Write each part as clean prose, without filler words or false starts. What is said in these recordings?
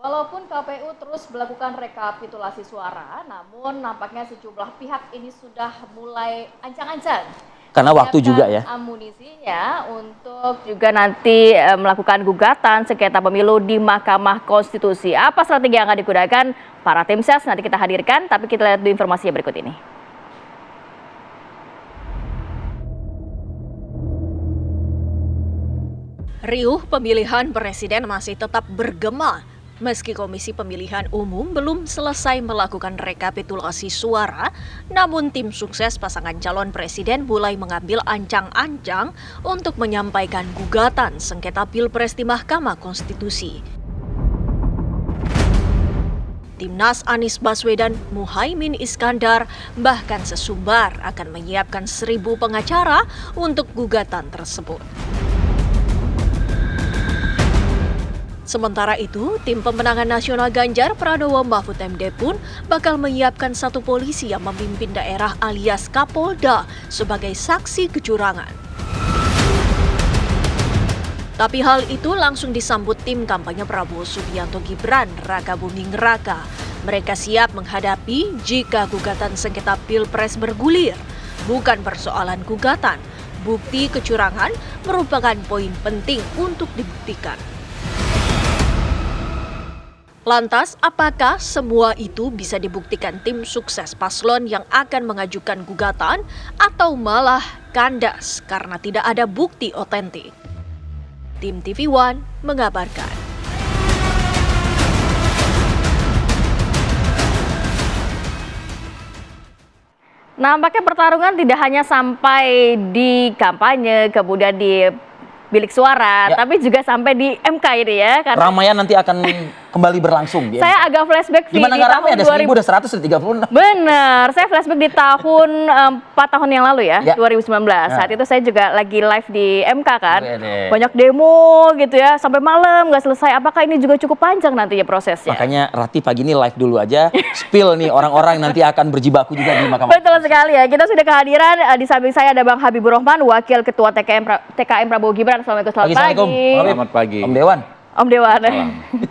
Walaupun KPU terus melakukan rekapitulasi suara, namun nampaknya sejumlah pihak ini sudah mulai ancang-ancang Karena waktu juga menyiapkan ya. amunisinya untuk juga nanti melakukan gugatan sengketa pemilu di Mahkamah Konstitusi. Apa strategi yang akan digunakan para tim ses nanti kita hadirkan, tapi kita lihat dulu informasinya berikut ini. Riuh pemilihan presiden masih tetap bergema. Meski Komisi Pemilihan Umum belum selesai melakukan rekapitulasi suara, namun tim sukses pasangan calon presiden mulai mengambil ancang-ancang untuk menyampaikan gugatan sengketa Pilpres di Mahkamah Konstitusi. Timnas Anies Baswedan, Muhaimin Iskandar, bahkan sesumbar akan menyiapkan 1.000 pengacara untuk gugatan tersebut. Sementara itu, tim pemenangan nasional Ganjar Pranowo Mahfud MD pun bakal menyiapkan 1 polisi yang memimpin daerah alias Kapolda sebagai saksi kecurangan. Tapi hal itu langsung disambut tim kampanye Prabowo Subianto Gibran, Raka Buming Raka. Mereka siap menghadapi jika gugatan sengketa Pilpres bergulir. Bukan persoalan gugatan, bukti kecurangan merupakan poin penting untuk dibuktikan. Lantas, apakah semua itu bisa dibuktikan tim sukses paslon yang akan mengajukan gugatan atau malah kandas karena tidak ada bukti otentik? Tim TV One mengabarkan. Nampaknya pertarungan tidak hanya sampai di kampanye, kemudian di bilik suara, tapi juga sampai di MK ini ya. Karena Ramaian nanti akan kembali berlangsung. saya agak flashback Gimana di nggak ramai? tahun Ada 1.000, ada 100, ada 36. Bener, saya flashback di tahun 4 tahun yang lalu ya, 2019. Saat itu saya juga lagi live di MK kan, banyak demo gitu ya, sampai malam nggak selesai. Apakah ini juga cukup panjang nantinya prosesnya? Makanya Rati pagi ini live dulu aja, spill nih orang-orang nanti akan berjibaku juga di Mahkamah. Betul sekali ya, kita sudah kehadiran di samping saya ada Bang Habibur Rahman, Wakil Ketua TKM Prabowo Gibran. Assalamualaikum, selamat pagi. Selamat pagi. Om Dewan,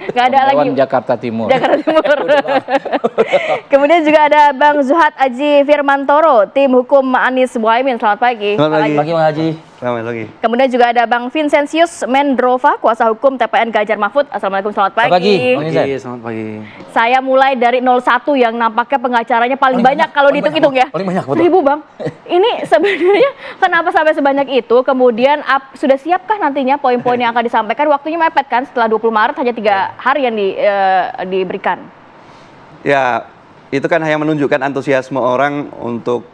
nggak ada lagi. Dewan Jakarta Timur. Kemudian juga ada Bang Zuhad Aji Firmantoro, tim hukum Anies Muhaimin. Selamat pagi. Selamat pagi, Bang Haji. Selamat pagi. Kemudian juga ada Bang Vincentius Mendrova, kuasa hukum TPN Ganjar Mahfud. Assalamualaikum, selamat pagi. Selamat pagi. Saya mulai dari 01 yang nampaknya pengacaranya paling banyak kalau dihitung-hitung ya. Paling banyak, betul. 1.000 Bang. Ini sebenarnya kenapa sampai sebanyak itu? Kemudian sudah siapkah nantinya poin-poin yang akan disampaikan? Waktunya mepet kan, setelah 20 Maret hanya 3 hari yang diberikan. Ya, itu kan hanya menunjukkan antusiasme orang untuk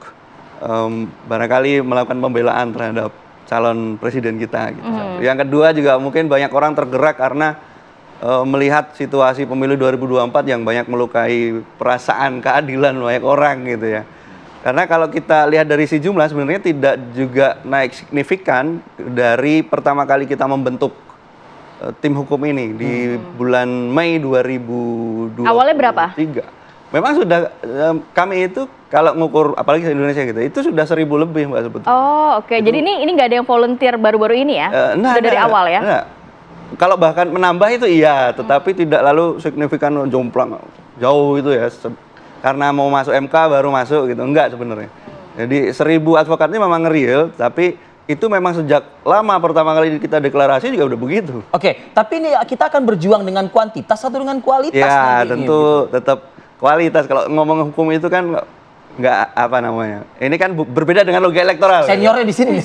barangkali melakukan pembelaan terhadap calon presiden kita. Gitu. Yang kedua juga mungkin banyak orang tergerak karena melihat situasi pemilu 2024 yang banyak melukai perasaan keadilan banyak orang gitu ya. Karena kalau kita lihat dari si jumlah sebenarnya tidak juga naik signifikan dari pertama kali kita membentuk tim hukum ini di bulan Mei 2023. Awalnya berapa? Memang sudah kami itu kalau ngukur apalagi di Indonesia gitu, itu sudah 1.000 lebih Mbak sebetulnya. Oh, oke. Jadi ini nggak ada yang volunteer baru-baru ini ya? Sudah dari awal ya? Kalau bahkan menambah itu iya, tetapi tidak lalu signifikan jomplang jauh itu ya. Karena mau masuk MK baru masuk gitu, enggak sebenarnya. Jadi 1.000 advokat ini memang real, tapi itu memang sejak lama pertama kali kita deklarasi juga udah begitu. Oke, tapi ini kita akan berjuang dengan kuantitas atau dengan kualitas? Ya, tentu tetap kualitas. Kalau ngomong hukum itu kan nggak apa namanya. Ini kan berbeda dengan logika elektoral. Seniornya di sini.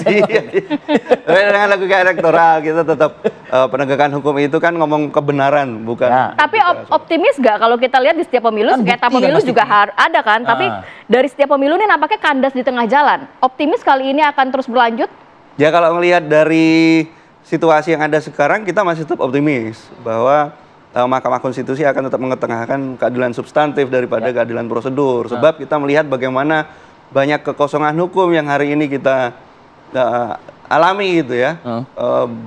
Berbeda dengan logika elektoral, kita tetap penegakan hukum itu kan ngomong kebenaran, bukan. Ya. Tapi optimis nggak kalau kita lihat di setiap pemilu, sengketa pemilu juga ada kan? Tapi dari setiap pemilu ini nampaknya kandas di tengah jalan. Optimis kali ini akan terus berlanjut? Ya kalau melihat dari situasi yang ada sekarang, kita masih tetap optimis bahwa Mahkamah Konstitusi akan tetap mengetengahkan keadilan substantif daripada keadilan prosedur. Sebab kita melihat bagaimana banyak kekosongan hukum yang hari ini kita alami gitu ya.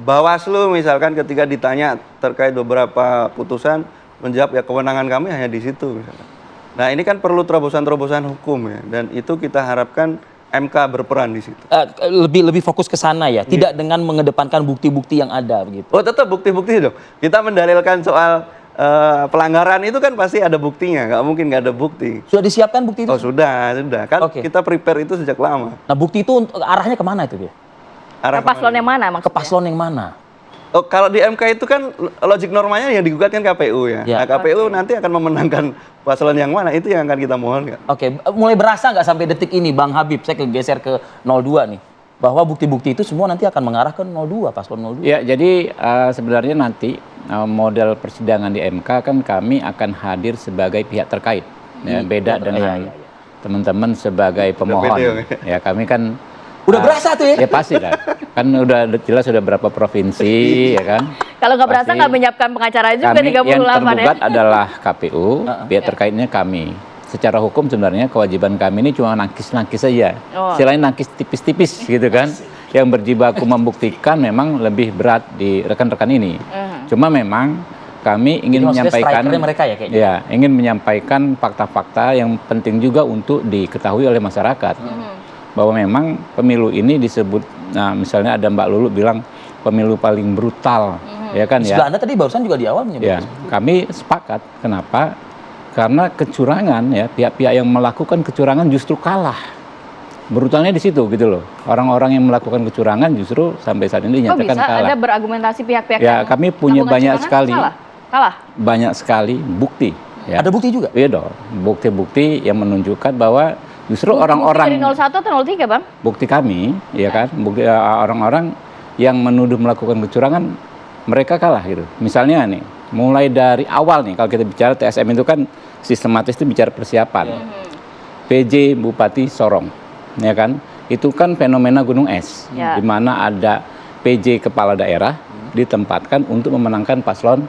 Bawaslu misalkan ketika ditanya terkait beberapa putusan menjawab ya kewenangan kami hanya di situ misalkan. Nah ini kan perlu terobosan-terobosan hukum ya, dan itu kita harapkan MK berperan di situ. Lebih fokus ke sana ya, tidak dengan mengedepankan bukti-bukti yang ada begitu. Oh tetap bukti-bukti dong. Kita mendalilkan soal pelanggaran itu kan pasti ada buktinya, nggak mungkin nggak ada bukti. Sudah disiapkan bukti itu? Oh sudah. Kan kita prepare itu sejak lama. Nah bukti itu arahnya kemana itu dia? Arah ke paslon yang mana maksudnya? Ke paslon yang mana? Oh, kalau di MK itu kan logik normanya yang digugat kan KPU ya. Ya. Nah KPU nanti akan memenangkan paslon yang mana, itu yang akan kita mohon. Oke, mulai berasa nggak sampai detik ini Bang Habib, saya geser ke 02 nih, bahwa bukti-bukti itu semua nanti akan mengarah ke 02, paslon 02? Ya, jadi sebenarnya nanti model persidangan di MK kan kami akan hadir sebagai pihak terkait. Ya, beda dengan teman-teman sebagai pemohon. Ya, kami kan udah berasa tuh ya? Ya pasti lah. Kan udah jelas sudah berapa provinsi ya kan. Kalau nggak berasa nggak menyiapkan pengacara juga 38 yang tergugat ya. adalah KPU, pihak terkaitnya kami. Secara hukum sebenarnya kewajiban kami ini cuma nangkis-nangkis saja. Selain nangkis tipis-tipis gitu kan. Yang berjibaku membuktikan memang lebih berat di rekan-rekan ini. Cuma memang kami ingin menyampaikan mereka ya kayaknya. Ya, ingin menyampaikan fakta-fakta yang penting juga untuk diketahui oleh masyarakat. Bahwa memang pemilu ini disebut, nah misalnya ada Mbak Lulu bilang pemilu paling brutal, ya kan ya. Anda tadi barusan juga di awal menyebut. Ya, kami sepakat. Kenapa? Karena kecurangan ya, pihak-pihak yang melakukan kecurangan justru kalah. Brutalnya di situ gitu loh. Orang-orang yang melakukan kecurangan justru sampai saat ini dinyatakan kalah. Ada berargumentasi pihak-pihak ya, kami punya banyak sekali. Kalah. Banyak sekali bukti. Ya. Ada bukti juga? Iya dong. Bukti-bukti yang menunjukkan bahwa justru orang-orang dari 01 atau 03 Bang? Bukti kami, ya kan, bukti orang-orang yang menuduh melakukan kecurangan mereka kalah gitu. Misalnya nih, mulai dari awal nih kalau kita bicara TSM itu kan sistematis itu bicara persiapan. PJ Bupati Sorong, ya kan, itu kan fenomena gunung es, di mana ada PJ kepala daerah ditempatkan untuk memenangkan paslon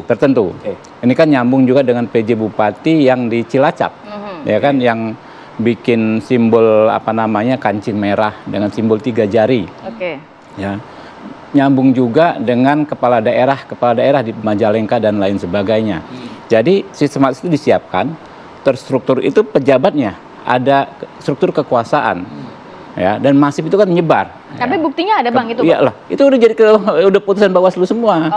tertentu. Ini kan nyambung juga dengan PJ Bupati yang di Cilacap, ya kan, yang bikin simbol apa namanya kancing merah dengan simbol 3 jari. Ya. Nyambung juga dengan kepala daerah di Majalengka dan lain sebagainya. Jadi sistematis itu disiapkan, terstruktur itu pejabatnya, ada struktur kekuasaan. Ya, dan masif itu kan menyebar. Tapi buktinya ada Bang itu? Iyalah, itu udah jadi udah putusan Bawaslu semua.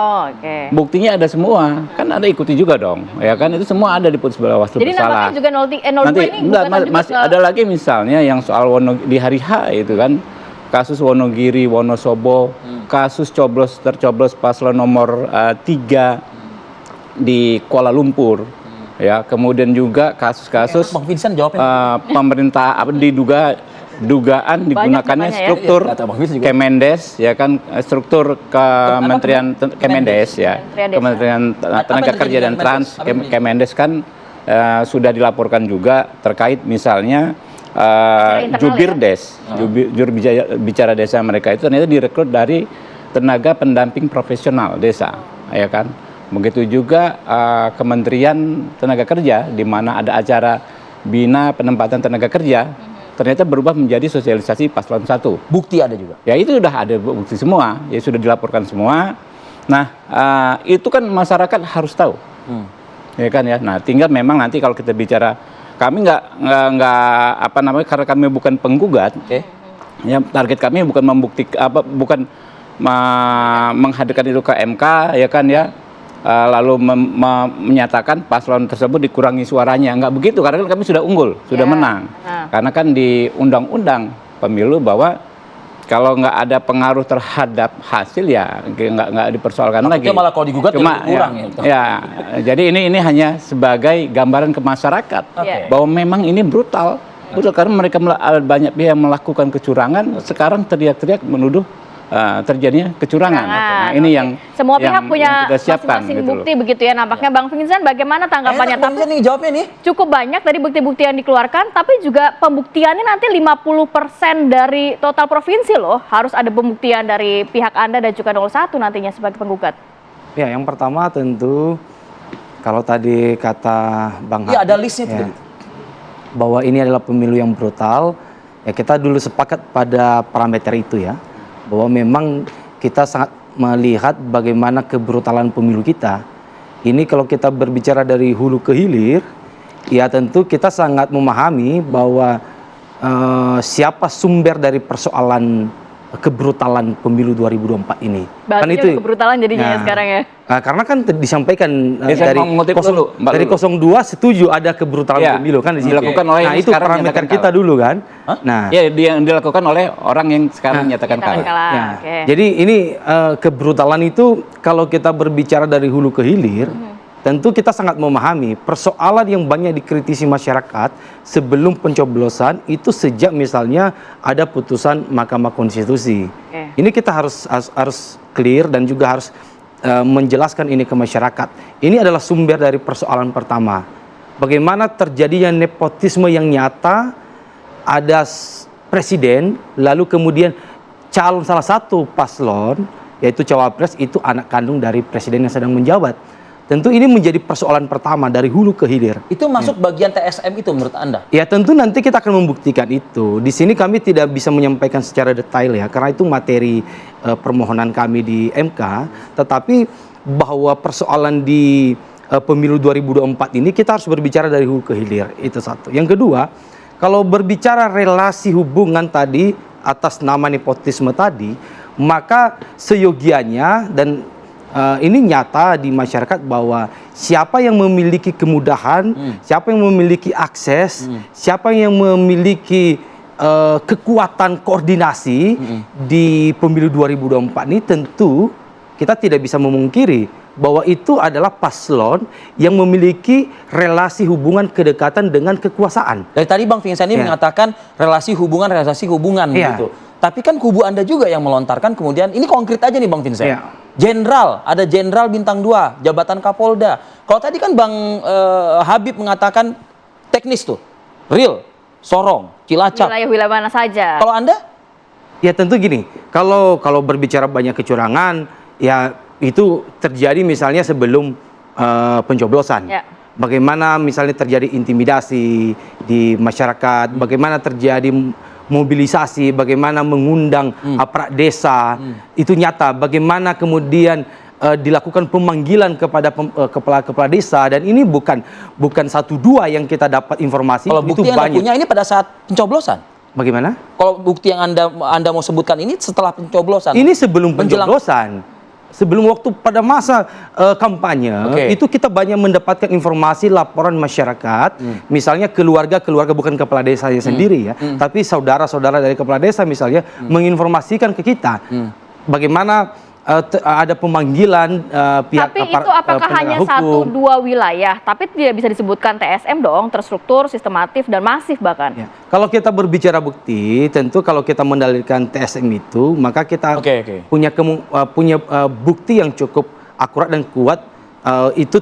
Buktinya ada semua, kan Anda ikuti juga dong, ya kan itu semua ada di putusan Bawaslu bersalah. Jadi nampaknya juga 02 nanti ini masih ada lagi misalnya yang soal di hari H itu kan, kasus Wonogiri, Wonosobo, kasus tercoblos paslon nomor 3 di Kuala Lumpur. Ya, kemudian juga kasus-kasus pemerintah dugaan digunakannya struktur Kemendes, ya kan, struktur Kementerian Kemendes ya, Kementerian Tenaga Kerja dan Kemendes kan sudah dilaporkan juga terkait misalnya Jubirdes, juru bicara desa mereka itu ternyata direkrut dari tenaga pendamping profesional desa, ya kan. Begitu juga Kementerian Tenaga Kerja, di mana ada acara bina penempatan tenaga kerja, ternyata berubah menjadi sosialisasi paslon 1. Bukti ada juga? Ya itu udah ada bukti semua, ya sudah dilaporkan semua. Nah itu kan masyarakat harus tahu, ya kan ya. Nah tinggal memang nanti kalau kita bicara, kami nggak apa namanya, karena kami bukan penggugat, ya target kami bukan membuktikan bukan menghadirkan itu ke MK, ya kan ya. Lalu menyatakan paslon tersebut dikurangi suaranya, nggak begitu, karena kan kami sudah unggul, sudah menang. Karena kan di undang-undang pemilu bahwa kalau nggak ada pengaruh terhadap hasil ya nggak dipersoalkan lagi. Malah kalau digugat cuma kurang ya. Jadi ini hanya sebagai gambaran ke masyarakat bahwa memang ini brutal karena mereka banyak pihak yang melakukan kecurangan, sekarang teriak-teriak menuduh terjadinya kecurangan. Nah, ini yang semua pihak punya masing-masing bukti begitu ya. Nampaknya Bang Vincent bagaimana tanggapannya? Bang Vincent nih jawabnya nih. Cukup banyak tadi bukti-bukti yang dikeluarkan, tapi juga pembuktiannya nanti 50% dari total provinsi loh. Harus ada pembuktian dari pihak Anda dan juga 01 nantinya sebagai penggugat. Ya, yang pertama tentu kalau tadi kata Bang Habib, ada listnya ya, bahwa ini adalah pemilu yang brutal, ya kita dulu sepakat pada parameter itu ya. Bahwa memang kita sangat melihat bagaimana kebrutalan pemilu kita. Ini kalau kita berbicara dari hulu ke hilir, ya tentu kita sangat memahami bahwa siapa sumber dari persoalan kebrutalan pemilu 2024 ini. Bahasanya udah kebrutalan jadinya ya sekarang ya. Karena kan disampaikan saya mau mengutip dulu, Mbak dari 02 setuju ada kebrutalan pemilu kan di situ. Dilakukan oleh nah yang itu sekarang parameter menyatakan kita kalah. dulu kan. Nah, Ya, yang dilakukan oleh orang yang sekarang menyatakan kalah. ya. Oke. Jadi ini kebrutalan itu kalau kita berbicara dari hulu ke hilir, tentu kita sangat memahami persoalan yang banyak dikritisi masyarakat sebelum pencoblosan itu sejak misalnya ada putusan Mahkamah Konstitusi. Ini kita harus clear dan juga harus menjelaskan ini ke masyarakat. Ini adalah sumber dari persoalan pertama. Bagaimana terjadinya nepotisme yang nyata, ada presiden, lalu kemudian calon salah satu paslon, yaitu cawapres itu anak kandung dari presiden yang sedang menjabat. Tentu ini menjadi persoalan pertama dari hulu ke hilir. Itu masuk bagian TSM itu menurut Anda? Ya tentu nanti kita akan membuktikan itu. Di sini kami tidak bisa menyampaikan secara detail ya, karena itu materi permohonan kami di MK. Tetapi bahwa persoalan di pemilu 2024 ini kita harus berbicara dari hulu ke hilir. Itu satu. Yang kedua, kalau berbicara relasi hubungan tadi atas nama nepotisme tadi, maka seyogianya dan ini nyata di masyarakat bahwa siapa yang memiliki kemudahan, siapa yang memiliki akses, siapa yang memiliki kekuatan koordinasi di pemilu 2024 ini tentu kita tidak bisa memungkiri bahwa itu adalah paslon yang memiliki relasi hubungan kedekatan dengan kekuasaan. Dari tadi Bang Vincent ini mengatakan relasi hubungan begitu. Tapi kan kubu Anda juga yang melontarkan kemudian, ini konkret aja nih Bang Vincent. Jenderal, ada jenderal bintang 2, jabatan Kapolda. Kalau tadi kan Bang Habib mengatakan teknis tuh, real, Sorong, Cilacap. Wilayah-wilayah mana saja. Kalau Anda? Ya tentu gini, kalau berbicara banyak kecurangan, ya itu terjadi misalnya sebelum pencoblosan. Bagaimana misalnya terjadi intimidasi di masyarakat, bagaimana terjadi mobilisasi, bagaimana mengundang aparat desa, itu nyata. Bagaimana kemudian dilakukan pemanggilan kepada kepala-kepala desa, dan ini bukan 1-2 yang kita dapat informasi. Kalau bukti yang Anda punya ini pada saat pencoblosan. Bagaimana? Kalau bukti yang Anda mau sebutkan ini setelah pencoblosan. Ini sebelum pencoblosan. Sebelum waktu pada masa kampanye, itu kita banyak mendapatkan informasi laporan masyarakat, misalnya keluarga bukan kepala desanya sendiri ya, tapi saudara-saudara dari kepala desa misalnya menginformasikan ke kita bagaimana ada pemanggilan pihak tapi itu apakah hanya 1-2 wilayah, tapi tidak bisa disebutkan TSM dong, terstruktur, sistematif, dan masif bahkan. Kalau kita berbicara bukti, tentu kalau kita mendalilkan TSM itu, maka kita punya bukti yang cukup akurat dan kuat, itu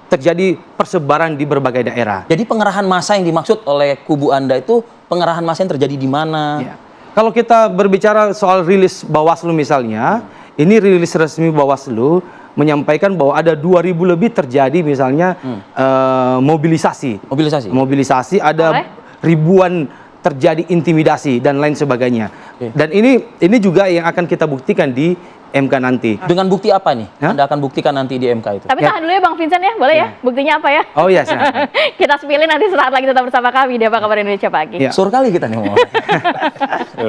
terjadi persebaran di berbagai daerah. Jadi pengerahan massa yang dimaksud oleh kubu Anda itu pengerahan massa yang terjadi di mana? Kalau kita berbicara soal rilis Bawaslu misalnya, ini rilis resmi Bawaslu menyampaikan bahwa ada 2.000 lebih terjadi misalnya mobilisasi. Mobilisasi ada ribuan terjadi intimidasi dan lain sebagainya. Dan ini juga yang akan kita buktikan di MK nanti. Dengan bukti apa nih? Anda akan buktikan nanti di MK itu. Tapi tahan dulu ya Bang Vincent ya, boleh ya? Buktinya apa ya? Oh iya. Kita sepilih nanti sesaat lagi tetap bersama kami di Apa Kabar Indonesia Pagi. Sur kali kita nih ngomong.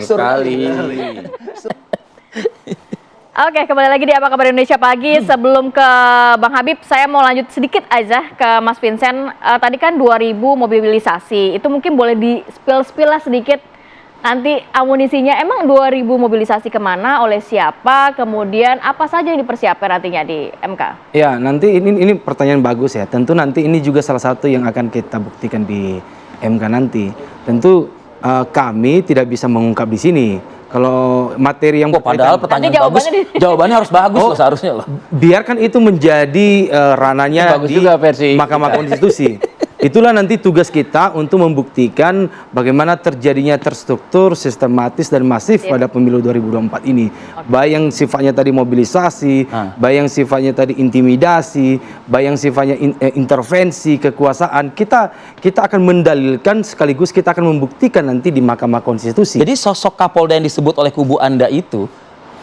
Sur kali. Oke, kembali lagi di Apa Kabar Indonesia Pagi. Sebelum ke Bang Habib, saya mau lanjut sedikit aja ke Mas Vincent. Tadi kan 2.000 mobilisasi, itu mungkin boleh di-spill lah sedikit. Nanti amunisinya, emang 2.000 mobilisasi kemana, oleh siapa, kemudian apa saja yang dipersiapkan nantinya di MK? Ya, nanti ini pertanyaan bagus ya. Tentu nanti ini juga salah satu yang akan kita buktikan di MK nanti. Tentu kami tidak bisa mengungkap di sini. Kalau materi yang padahal pertanyaan bagus, jawabannya harus bagus loh seharusnya loh. Biarkan itu menjadi ranahnya di Mahkamah Konstitusi. Itulah nanti tugas kita untuk membuktikan bagaimana terjadinya terstruktur, sistematis dan masif pada pemilu 2024 ini. Baik yang sifatnya tadi mobilisasi, baik yang sifatnya tadi intimidasi, baik yang sifatnya intervensi kekuasaan. Kita akan mendalilkan sekaligus kita akan membuktikan nanti di Mahkamah Konstitusi. Jadi sosok Kapolda yang disebut oleh kubu Anda itu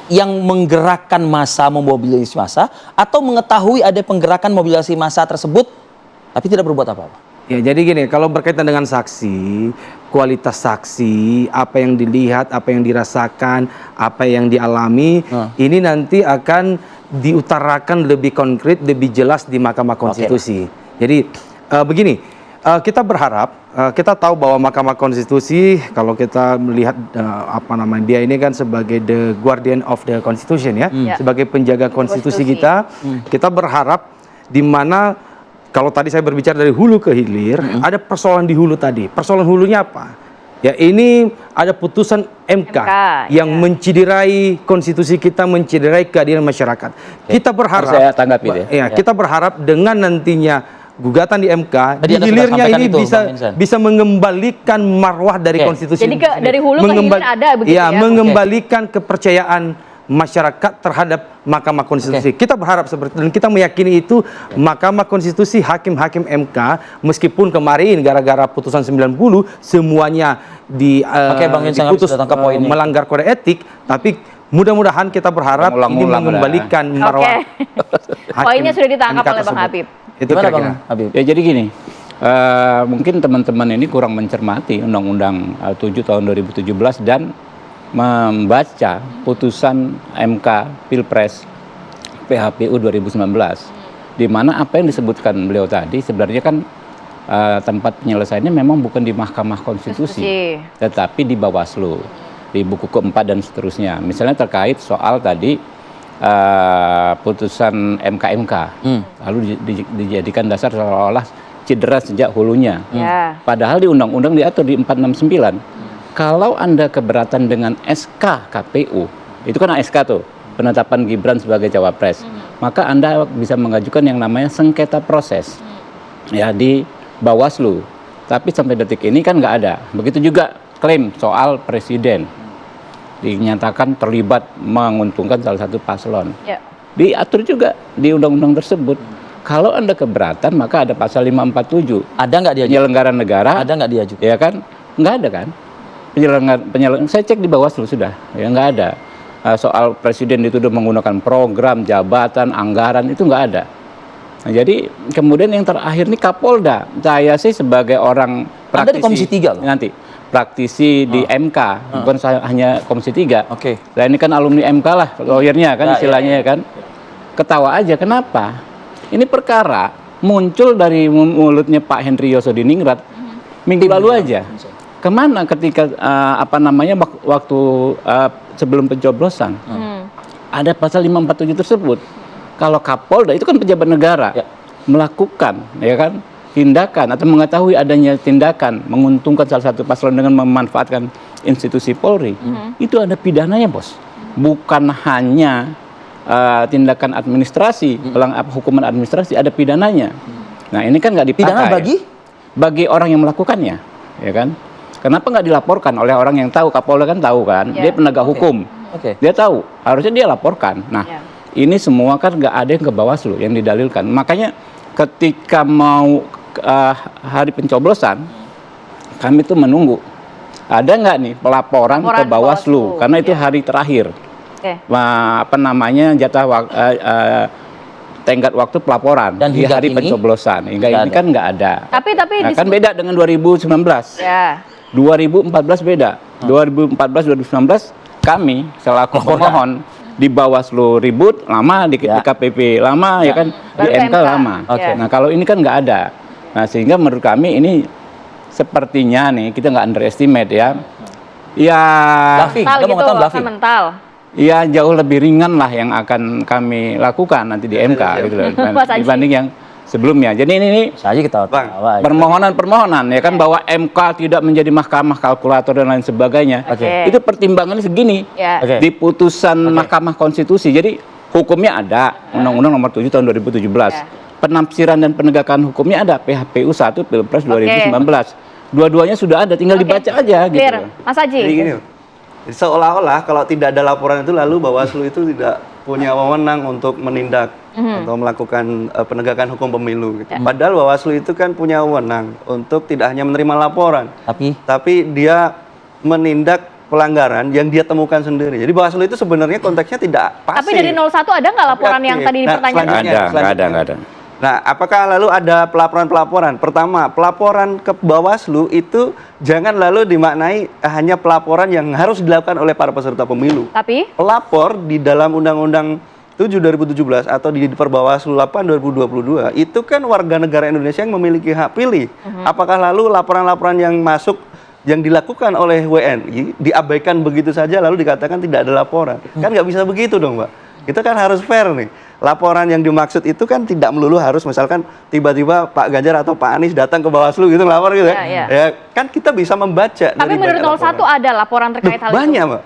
yang menggerakkan massa, memobilisasi massa, atau mengetahui ada penggerakan mobilisasi massa tersebut tapi tidak berbuat apa-apa? Ya, jadi gini, kalau berkaitan dengan saksi, kualitas saksi, apa yang dilihat, apa yang dirasakan, apa yang dialami, ini nanti akan diutarakan lebih konkret, lebih jelas di Mahkamah Konstitusi. Jadi begini, kita berharap, kita tahu bahwa Mahkamah Konstitusi, kalau kita melihat dia ini kan sebagai the guardian of the Constitution ya, sebagai penjaga konstitusi kita, kita berharap di mana kalau tadi saya berbicara dari hulu ke hilir, ada persoalan di hulu tadi. Persoalan hulunya apa? Ya, ini ada putusan MK yang menciderai konstitusi kita, menciderai keadilan masyarakat. Kita berharap, saya tanggapi kita berharap dengan nantinya gugatan di MK, di hilirnya ini bisa mengembalikan marwah dari konstitusi. Jadi dari hulu ke hilir ada begitu ya? Mengembalikan kepercayaan masyarakat terhadap Mahkamah Konstitusi. Kita berharap seperti itu, dan kita meyakini itu Mahkamah Konstitusi, hakim-hakim MK, meskipun kemarin gara-gara putusan 90 semuanya diputus melanggar kode etik, tapi mudah-mudahan kita berharap ini mengembalikan marwah. Poinnya sudah ditangkap oleh Bang Habib. Itu kira-kira. Ya, jadi gini, mungkin teman-teman ini kurang mencermati Undang-Undang 7 tahun 2017 dan membaca putusan MK Pilpres PHPU 2019, di mana apa yang disebutkan beliau tadi sebenarnya kan tempat penyelesaiannya memang bukan di Mahkamah Konstitusi, tetapi di Bawaslu, di buku keempat dan seterusnya. Misalnya terkait soal tadi putusan MK, lalu dijadikan dasar seolah-olah cedera sejak hulunya. Padahal di undang-undang diatur di 469. Kalau Anda keberatan dengan SK KPU, itu kan SK tuh, penetapan Gibran sebagai cawapres, maka Anda bisa mengajukan yang namanya sengketa proses ya di Bawaslu. Tapi sampai detik ini kan nggak ada. Begitu juga klaim soal presiden dinyatakan terlibat menguntungkan salah satu paslon. Diatur juga di undang-undang tersebut. Kalau Anda keberatan, maka ada pasal 547. Ada nggak diajukan? Penyelenggara negara. Ada nggak diajukan? Ya kan? Nggak ada kan? Penyelenggara, saya cek di Bawaslu sudah, ya nggak ada. Soal presiden itu udah menggunakan program, jabatan, anggaran, itu nggak ada. Nah, jadi kemudian yang terakhir nih Kapolda. Saya sih sebagai orang praktisi. Ada di Komisi 3 loh? Nanti, praktisi di MK, bukan hanya Komisi 3. Oke. Nah, ini kan alumni MK lah, lawyernya kan istilahnya ya kan. Ketawa aja, kenapa? Ini perkara muncul dari mulutnya Pak Henry Yosodiningrat minggu lalu aja. Kemana ketika waktu sebelum pencoblosan ada pasal 547 tersebut. Kalau Kapolda itu kan pejabat negara melakukan tindakan atau mengetahui adanya tindakan menguntungkan salah satu paslon dengan memanfaatkan institusi Polri, itu ada pidananya, bos. Bukan hanya tindakan administrasi, hukuman administrasi, ada pidananya. Nah, ini kan nggak dipakai. Pidana bagi orang yang melakukannya, ya kan? Kenapa nggak dilaporkan oleh orang yang tahu? Kapolda kan tahu kan, dia penegak hukum, dia tahu, harusnya dia laporkan. Nah, ini semua kan nggak ada yang ke Bawaslu yang didalilkan. Makanya ketika mau hari pencoblosan, kami tuh menunggu ada nggak nih pelaporan ke Bawaslu, karena itu hari terakhir. Jatah tenggat waktu pelaporan dan di hari pencoblosan. Hingga ini kan nggak ada. Tapi kan beda dengan 2019. 2014 beda. 2014-2019 kami selaku pemohon di Bawaslu ribut lama, di KPP lama, ya kan, di MK lama. Nah, kalau ini kan nggak ada. Nah, sehingga menurut kami ini sepertinya nih kita nggak underestimate ya. Ya. Mental. Ya, jauh lebih ringan lah yang akan kami lakukan nanti di MK gitu loh, dibanding yang sebelumnya. Jadi ini saja kita permohonan ya kan, bahwa MK tidak menjadi mahkamah kalkulator dan lain sebagainya. Itu pertimbangannya segini di putusan Mahkamah Konstitusi. Jadi hukumnya ada, Undang-Undang Nomor 7 Tahun 2017. Penafsiran dan penegakan hukumnya ada, PHPU 1 Pilpres 2019. Dua-duanya sudah ada, tinggal dibaca aja gitu. Mas Haji. Jadi gini, seolah-olah kalau tidak ada laporan itu lalu Bawaslu itu tidak punya wewenang untuk menindak atau melakukan penegakan hukum pemilu. Gitu. Padahal Bawaslu itu kan punya wewenang untuk tidak hanya menerima laporan, tapi dia menindak pelanggaran yang dia temukan sendiri. Jadi Bawaslu itu sebenarnya konteksnya tidak pasif. Tapi dari 01 ada nggak laporan yang tadi dipertanyakan? Nggak ada. Nah, apakah lalu ada pelaporan-pelaporan? Pertama, pelaporan ke Bawaslu itu jangan lalu dimaknai hanya pelaporan yang harus dilakukan oleh para peserta pemilu. Tapi Pelapor di dalam Undang-Undang 7 2017 atau di Perbawaslu 8 2022 itu kan warga negara Indonesia yang memiliki hak pilih. Apakah lalu laporan-laporan yang masuk yang dilakukan oleh WNI diabaikan begitu saja lalu dikatakan tidak ada laporan? Kan nggak bisa begitu dong, Mbak. Kita kan harus fair nih. Laporan yang dimaksud itu kan tidak melulu harus misalkan tiba-tiba Pak Ganjar atau Pak Anies datang ke Bawaslu gitu ngelapor gitu ya. Ya kan kita bisa membaca. Tapi menurut 01 ada laporan terkait hal itu? Banyak, Mbak.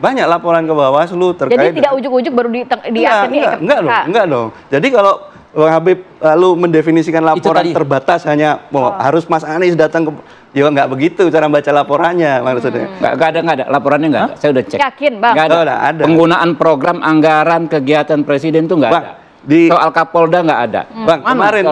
Banyak laporan ke Bawaslu terkait. Jadi tidak ujuk-ujuk baru di akhirnya enggak dong. Jadi kalau Bang Habib lalu mendefinisikan laporan terbatas hanya harus Mas Anies datang ke, ya nggak begitu cara baca laporannya maksudnya. Nggak ada laporannya nggak ada. Saya udah cek. Yakin, Bang? Nggak ada. Penggunaan program anggaran kegiatan presiden itu nggak ada. Soal Kapolda nggak ada. Bang, kemarin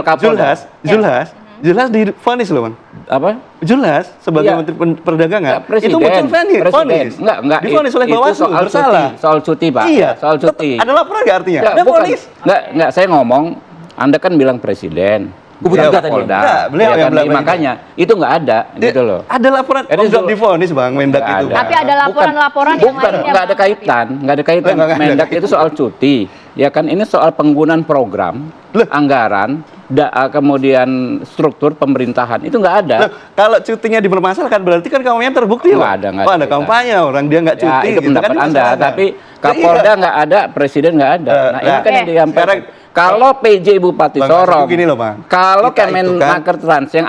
Julhas divonis loh, Bang. Apa? Julhas sebagai Menteri Perdagangan itu muncul vonis. Enggak. Divonis oleh Bawaslu bersalah. Soal cuti, Pak. Iya. Soal cuti. Ada laporan nggak artinya? Ada vonis. Enggak, saya ngomong Anda kan bilang presiden. Kapolda. Beliau yang bilang makanya itu nggak ada gitu loh. Ada laporan sudah divonis Bang Mendak itu. Tapi ada laporan-laporan yang lainnya. Nggak ada kaitan. Mendak itu soal cuti. Ya kan ini soal penggunaan program, anggaran, kemudian struktur pemerintahan itu nggak ada. Kalau cutinya dipermasalahkan berarti kan kampanye terbukti. Nggak ada kampanye orang dia nggak cuti. Itu pendapat Anda. Tapi Kapolda nggak ada, Presiden nggak ada. Nah ini kan yang disampaikan. Kalau PJ Bupati Sorong, kalau Kemenaker Trans yang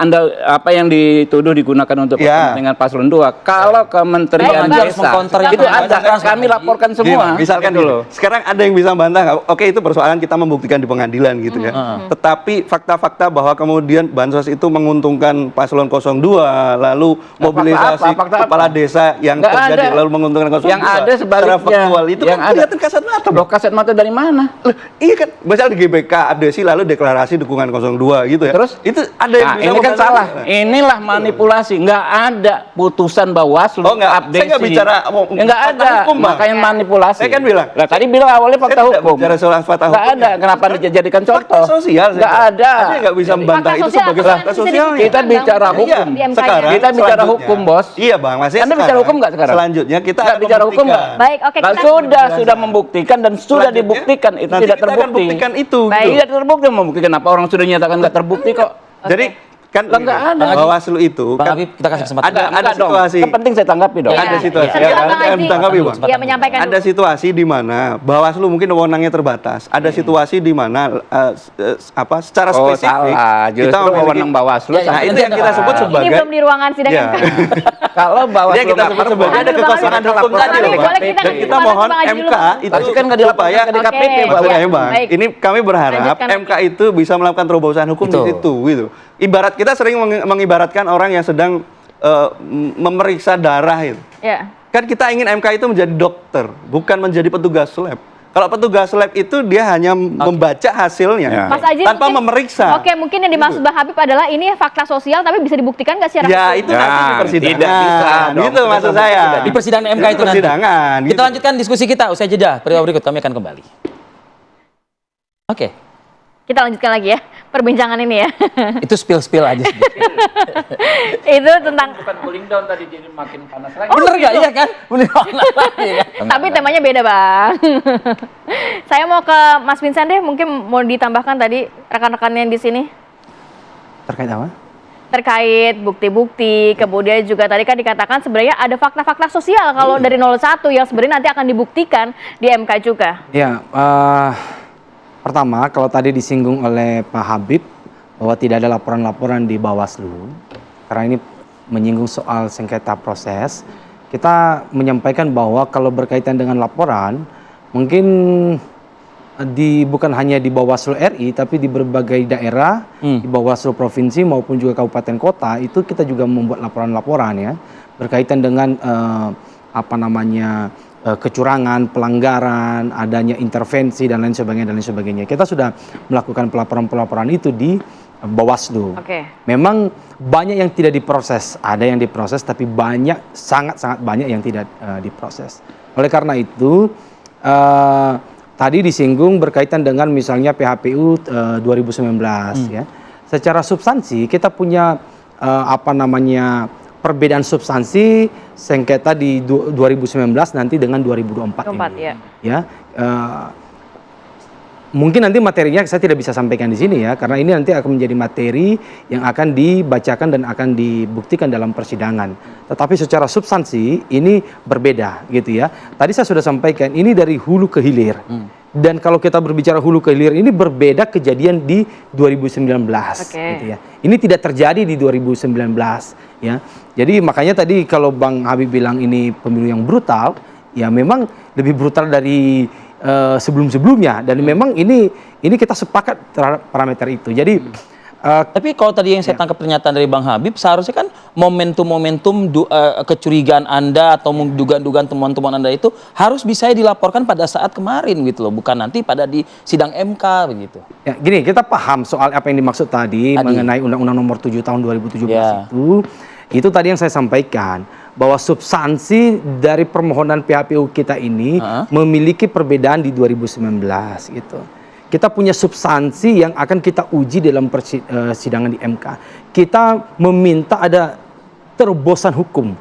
yang dituduh digunakan untuk kepentingan paslon 2, kalau Kementerian Desa itu ada, kami laporkan semua. Misalkan dulu. Sekarang ada yang bisa bantah, oke itu persoalan kita membuktikan di pengadilan gitu ya. Tetapi fakta-fakta bahwa kemudian bansos itu menguntungkan paslon 02, lalu mobilisasi kepala desa yang terjadi lalu menguntungkan 02. Yang ada sebaliknya. Itu kan kelihatan kasat mata. Loh, kasat mata dari mana? Iya kan, misal di GBK adesi lalu deklarasi dukungan 02 gitu ya. Terus itu ada yang bisa ini kan salah. Inilah manipulasi. Nggak ada putusan Bawaslu update. Saya nggak bicara nggak ada. Makanya manipulasi. Saya kan bilang. Lah tadi bilang awalnya fakta hukum. Bicara soal fakta hukum. Nggak ada. Kenapa dijadikan contoh? Fakta sosial. Nggak ada. Saya nggak bisa membantah itu sebagai fakta sosial. Kita bicara hukum. Sekarang kita bicara hukum, Bos. Iya, Bang. Masih Anda bicara hukum nggak sekarang? Selanjutnya kita akan bicara hukum nggak? Baik, oke. Sudah membuktikan dan sudah dibuktikan itu tidak terbukti. Tidak terbukti, membuktikan apa orang sudah nyatakan nggak terbukti kok. Jadi kan nggak ada. Bawaslu itu Bang Habib, kita kasih kesempatan. Ada situasi. Kan penting saya tanggapi dong. Ada situasi. Yang ditanggapi, Bang. Dia menyampaikan. Ada situasi di mana Bawaslu mungkin wewenangnya terbatas. Ada situasi di mana secara spesifik kita wewenang Bawaslu. Nah, itu yang kita sebut sebagai. Ini belum di ruangan sidang MK. Kalau Bawaslu kita sebut sebagai ada kekosongan hukum tadi, dan kita mohon MK itu kan nggak dilaporkan ke DKPP, Bang. Ini kami berharap MK itu bisa melakukan terobosan hukum di situ, gitu. Ibarat kita sering mengibaratkan orang yang sedang memeriksa darah itu. Kan kita ingin MK itu menjadi dokter, bukan menjadi petugas lab. Kalau petugas lab itu dia hanya membaca hasilnya tanpa memeriksa. Oke, mungkin yang dimaksud Bang Habib adalah ini fakta sosial tapi bisa dibuktikan nggak secara hukum? Ya, itu nanti di persidangan. Itu maksud saya. Di persidangan MK itu nanti. Kita lanjutkan diskusi kita usai jeda. Periode berikut kami akan kembali. Oke. Kita lanjutkan lagi ya perbincangan ini ya. Itu spill aja. Itu tentang bukan cooling down tadi jadi makin panas lagi. Bener nggak? Iya kan? Bener panas lagi kan? Tapi temanya beda, Bang. Saya mau ke Mas Vincent deh, mungkin mau ditambahkan tadi rekan-rekannya di sini. Terkait apa? Terkait bukti-bukti, kemudian juga tadi kan dikatakan sebenarnya ada fakta-fakta sosial kalau dari 01 yang sebenarnya nanti akan dibuktikan di MK juga. Ya, pertama, kalau tadi disinggung oleh Pak Habib bahwa tidak ada laporan-laporan di Bawaslu, karena ini menyinggung soal sengketa proses, kita menyampaikan bahwa kalau berkaitan dengan laporan, mungkin bukan hanya di Bawaslu RI, tapi di berbagai daerah, di Bawaslu provinsi maupun juga kabupaten kota, itu kita juga membuat laporan-laporan ya, berkaitan dengan kecurangan, pelanggaran, adanya intervensi dan lain sebagainya. Kita sudah melakukan pelaporan-pelaporan itu di Bawaslu. Memang banyak yang tidak diproses, ada yang diproses, tapi sangat banyak yang tidak diproses. Oleh karena itu, tadi disinggung berkaitan dengan misalnya PHPU 2019 ya. Secara substansi kita punya perbedaan substansi sengketa di 2019 nanti dengan 2024 ini. Ya. Mungkin nanti materinya saya tidak bisa sampaikan di sini ya, karena ini nanti akan menjadi materi yang akan dibacakan dan akan dibuktikan dalam persidangan. Tetapi secara substansi ini berbeda gitu ya. Tadi saya sudah sampaikan ini dari hulu ke hilir. Dan kalau kita berbicara hulu ke hilir ini berbeda kejadian di 2019 gitu ya. Ini tidak terjadi di 2019 ya. Jadi makanya tadi kalau Bang Habib bilang ini pemilu yang brutal, ya memang lebih brutal dari sebelum-sebelumnya, dan memang ini kita sepakat terhadap parameter itu. Jadi tapi kalau tadi yang saya tangkap pernyataan dari Bang Habib, seharusnya kan momentum kecurigaan Anda atau dugaan-dugaan temuan-temuan Anda itu harus bisa dilaporkan pada saat kemarin gitu loh, bukan nanti pada di sidang MK begitu. Ya, gini, kita paham soal apa yang dimaksud tadi mengenai Undang-Undang Nomor 7 Tahun 2017 itu tadi yang saya sampaikan, bahwa substansi dari permohonan PHPU kita ini memiliki perbedaan di 2019 gitu. Kita punya substansi yang akan kita uji dalam persidangan di MK. Kita meminta ada terobosan hukum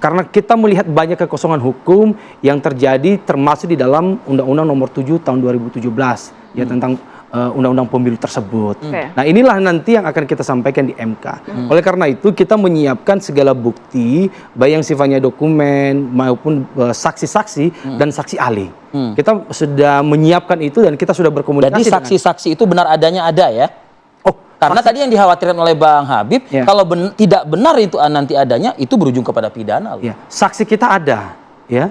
karena kita melihat banyak kekosongan hukum yang terjadi termasuk di dalam Undang-Undang Nomor 7 Tahun 2017 ya tentang undang-undang pemilu tersebut. Nah, inilah nanti yang akan kita sampaikan di MK. Oleh karena itu kita menyiapkan segala bukti baik yang sifatnya dokumen maupun saksi-saksi dan saksi ahli. Kita sudah menyiapkan itu dan kita sudah berkomunikasi. Jadi saksi-saksi itu benar adanya ada ya? Oh, karena tadi yang dikhawatirkan oleh Bang Habib, kalau tidak benar itu nanti adanya, itu berujung kepada pidana. Ya, saksi kita ada, ya.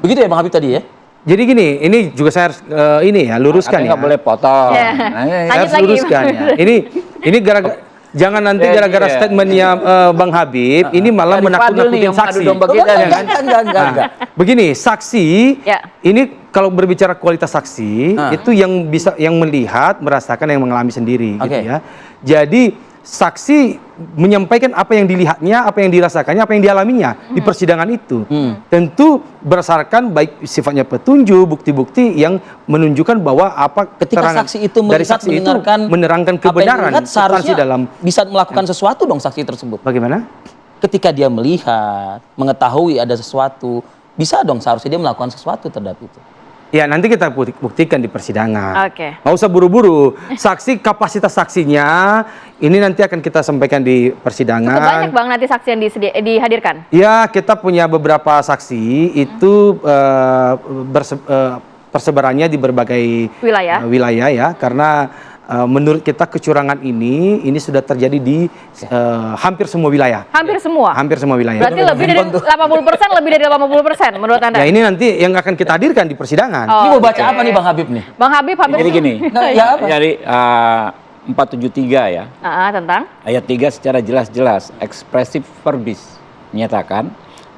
Begitu ya Bang Habib tadi ya? Jadi gini, ini juga saya harus luruskan ya. Nggak boleh potong. Saya harus luruskan ya. Ini gara-gara jangan nanti gara-gara statementnya Bang Habib ini malah menakut-nakutin saksi. Enggak. Begini, saksi ini kalau berbicara kualitas saksi itu yang melihat, merasakan, yang mengalami sendiri gitu ya. Jadi saksi menyampaikan apa yang dilihatnya, apa yang dirasakannya, apa yang dialaminya di persidangan itu. Tentu berdasarkan baik sifatnya petunjuk, bukti-bukti yang menunjukkan bahwa ketika saksi itu melihat, menerangkan kebenaran seharusnya dalam bisa melakukan sesuatu dong saksi tersebut. Bagaimana? Ketika dia melihat, mengetahui ada sesuatu, bisa dong seharusnya dia melakukan sesuatu terhadap itu. Ya, nanti kita buktikan di persidangan. Nggak usah buru-buru. Saksi, kapasitas saksinya ini nanti akan kita sampaikan di persidangan. Cukup banyak Bang nanti saksi yang dihadirkan? Ya, kita punya beberapa saksi itu persebarannya di berbagai wilayah ya, karena menurut kita kecurangan ini sudah terjadi di hampir semua wilayah. Hampir semua? Hampir semua wilayah. Berarti lebih dari 80%, lebih dari 80% menurut Anda? Ya, ini nanti yang akan kita hadirkan di persidangan. Ini mau baca apa nih Bang Habib nih? Bang Habib Jadi gini, dari 473 ya. Tentang? Ayat 3 secara jelas-jelas, ekspresif verbis menyatakan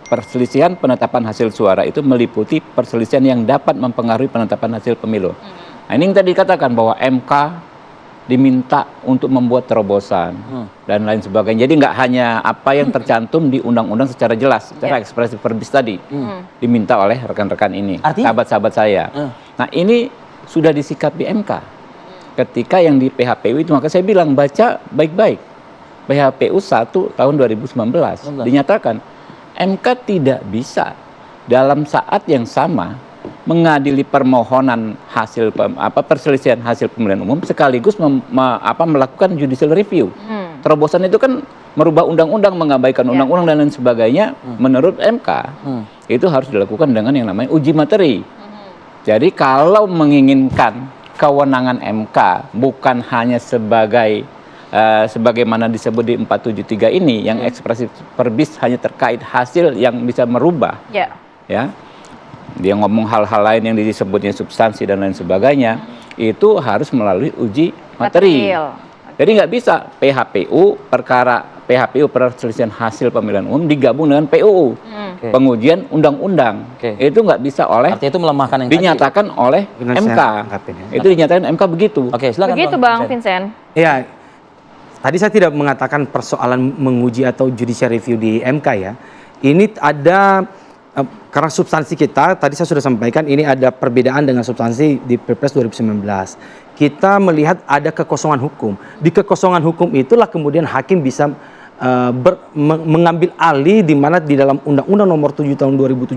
perselisihan penetapan hasil suara itu meliputi perselisihan yang dapat mempengaruhi penetapan hasil pemilu. Nah, ini yang tadi dikatakan bahwa MK diminta untuk membuat terobosan dan lain sebagainya. Jadi nggak hanya apa yang tercantum di undang-undang secara jelas, secara ekspresif verbis tadi diminta oleh rekan-rekan ini, sahabat-sahabat saya. Nah, ini sudah disikap di MK. Ketika yang di PHPU itu, maka saya bilang baca baik-baik. PHPU 1 tahun 2019 dinyatakan MK tidak bisa dalam saat yang sama mengadili permohonan hasil perselisihan hasil pemilihan umum sekaligus melakukan judicial review. Terobosan itu kan merubah undang-undang, mengabaikan undang-undang dan lain sebagainya. Menurut MK itu harus dilakukan dengan yang namanya uji materi. Jadi kalau menginginkan kewenangan MK bukan hanya sebagai sebagaimana disebut di 473 ini yang ekspresif verbis hanya terkait hasil yang bisa merubah. Ya. Dia ngomong hal-hal lain yang disebutnya substansi dan lain sebagainya, itu harus melalui uji materi. Jadi nggak bisa PHPU perselisihan hasil pemilihan umum digabung dengan PUU pengujian undang-undang. Itu nggak bisa artinya itu melemahkan yang dinyatakan oleh MK. Itu dinyatakan MK begitu. Silakan begitu Bang Vincent. Ya, tadi saya tidak mengatakan persoalan menguji atau judicial review di MK ya. Ini ada karena substansi kita, tadi saya sudah sampaikan, ini ada perbedaan dengan substansi di Pilpres 2019. Kita melihat ada kekosongan hukum. Di kekosongan hukum itulah kemudian hakim bisa mengambil alih, di mana di dalam Undang-Undang Nomor 7 Tahun 2017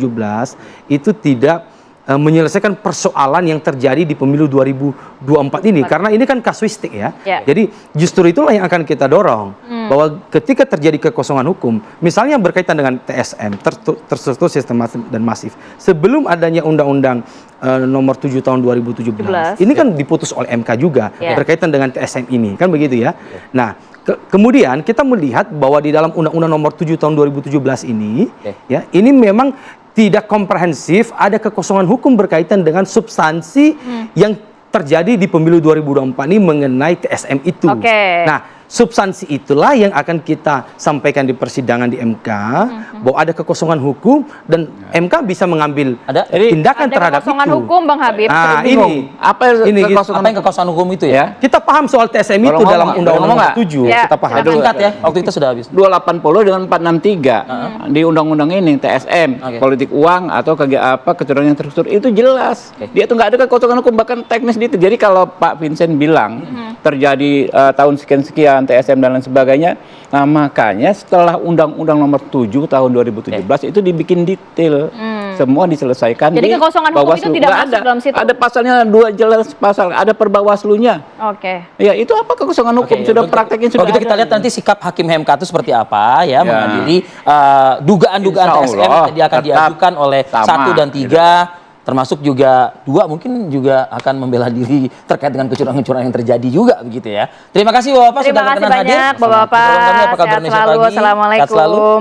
itu tidak menyelesaikan persoalan yang terjadi di pemilu 2024 ini, karena ini kan kasuistik ya. Jadi justru itulah yang akan kita dorong, bahwa ketika terjadi kekosongan hukum, misalnya berkaitan dengan TSM, terstruktur sistematis dan masif, sebelum adanya Undang-Undang Nomor 7 Tahun 2017, ini kan diputus oleh MK juga berkaitan dengan TSM ini, kan begitu ya. Nah, kemudian kita melihat bahwa di dalam Undang-Undang Nomor 7 Tahun 2017 ini, ya, ini memang tidak komprehensif, ada kekosongan hukum berkaitan dengan substansi yang terjadi di pemilu 2024 ini mengenai TSM itu. Nah, substansi itulah yang akan kita sampaikan di persidangan di MK, bahwa ada kekosongan hukum dan MK bisa mengambil tindakan terhadap itu. Kekosongan hukum, Bang Habib. Nah, ini apa yang kekosongan hukum itu ya? Kita paham soal TSM itu dalam Undang-Undang 7. Kita paham. Singkat ya, waktu itu sudah habis. 280 dengan 463 di undang-undang ini TSM, politik uang atau kecurangan terstruktur itu jelas. Dia tuh nggak ada kekosongan hukum, bahkan teknis itu. Jadi kalau Pak Vincent bilang terjadi tahun sekian-sekian TSM dan lain sebagainya, nah makanya setelah Undang-Undang Nomor 7 Tahun 2017 itu dibikin detail, semua diselesaikan. Jadi kekosongan hukum itu tidak masuk dalam situ. Ada pasalnya, 2 jelas pasal, ada Perbawaslunya. Ya itu apa kekosongan hukum, sudah prakteknya sudah. Kalau gitu kita lihat nanti sikap Hakim MK itu seperti apa ya, mengadili dugaan-dugaan TSM yang akan diajukan oleh 1 dan 3. Termasuk juga 2 mungkin juga akan membela diri terkait dengan kecurangan-kecurangan yang terjadi juga begitu ya. Terima kasih Bapak sudah berkenan hadir. Terima kasih banyak Bapak-bapak. Sehat selalu. Assalamualaikum.